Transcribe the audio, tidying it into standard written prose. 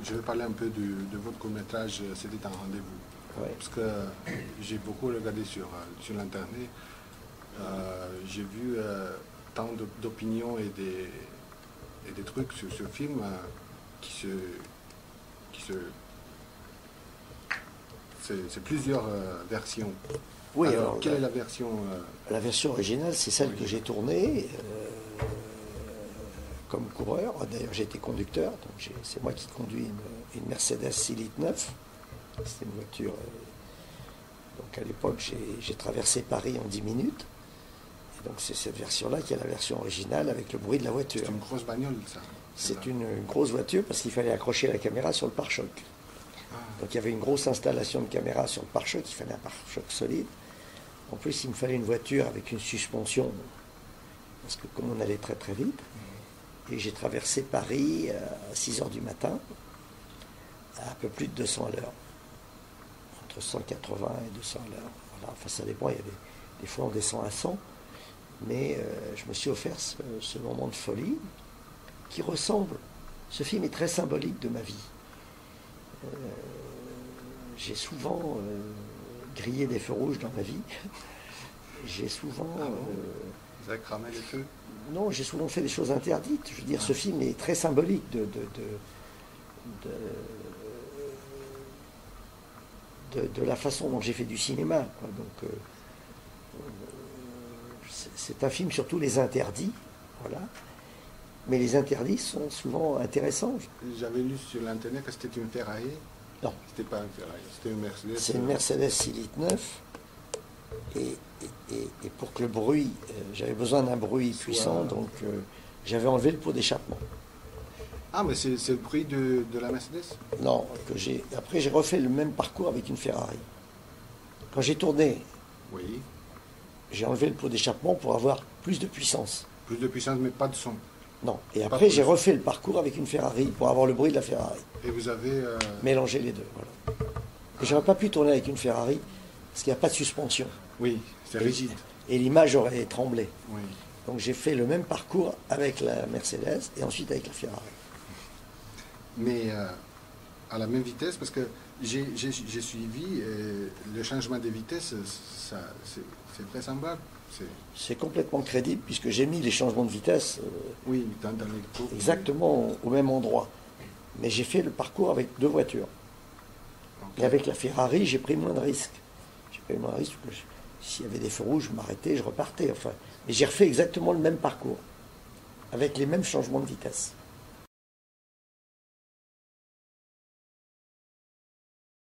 je vais parler un peu de votre court-métrage C'était un rendez-vous. Ouais. Parce que j'ai beaucoup regardé sur l'Internet. J'ai vu tant d'opinions et des trucs sur ce film qui se c'est plusieurs versions. Oui, alors quelle est la version La version originale, c'est celle que j'ai tournée comme coureur. D'ailleurs, j'ai été conducteur, donc c'est moi qui conduis une Mercedes 6 litres 9. C'était une voiture. Donc à l'époque, j'ai traversé Paris en 10 minutes. Et donc c'est cette version-là qui est la version originale avec le bruit de la voiture. C'est une grosse bagnole, ça. C'est une grosse voiture parce qu'il fallait accrocher la caméra sur le pare-choc. Donc il y avait une grosse installation de caméra sur le pare-choc, il fallait un pare-choc solide. En plus, il me fallait une voiture avec une suspension, parce que comme on allait très très vite, et j'ai traversé Paris à 6 h du matin, à un peu plus de 200 à l'heure. Entre 180 et 200 à l'heure. Voilà. Enfin, ça dépend, il y a des fois on descend à 100, mais je me suis offert ce moment de folie qui ressemble. Ce film est très symbolique de ma vie. J'ai souvent grillé des feux rouges dans ma vie. J'ai souvent... Vous avez cramé les feux? Non, j'ai souvent fait des choses interdites. Je veux dire, ce film est très symbolique de la façon dont j'ai fait du cinéma, quoi. Donc, c'est un film sur tous les interdits, voilà. Mais les interdits sont souvent intéressants. J'avais lu sur l'internet que c'était une Ferrari. Non. C'était pas une Ferrari, c'était une Mercedes. C'est une Mercedes 6 litres 9. Et pour que le bruit, j'avais besoin d'un bruit puissant, donc j'avais enlevé le pot d'échappement. Ah, mais c'est le bruit de la Mercedes? Non, après j'ai refait le même parcours avec une Ferrari. Quand j'ai tourné, Oui. j'ai enlevé le pot d'échappement pour avoir plus de puissance. Plus de puissance, mais pas de son. Non. Et après j'ai refait le parcours avec une Ferrari pour avoir le bruit de la Ferrari. Et vous avez... Mélangé les deux, voilà. Et j'aurais pas pu tourner avec une Ferrari parce qu'il n'y a pas de suspension. Oui, c'est rigide. Et l'image aurait tremblé. Oui. Donc j'ai fait le même parcours avec la Mercedes et ensuite avec la Ferrari. Mais à la même vitesse, parce que j'ai suivi le changement de vitesse, c'est très semblable. C'est complètement crédible puisque j'ai mis les changements de vitesse Oui, dans les cours. exactement au même endroit. Mais j'ai fait le parcours avec deux voitures. Okay. Et avec la Ferrari, j'ai pris moins de risques. J'ai pris moins de risques parce que s'il y avait des feux rouges, je m'arrêtais, je repartais. Enfin, et j'ai refait exactement le même parcours avec les mêmes changements de vitesse.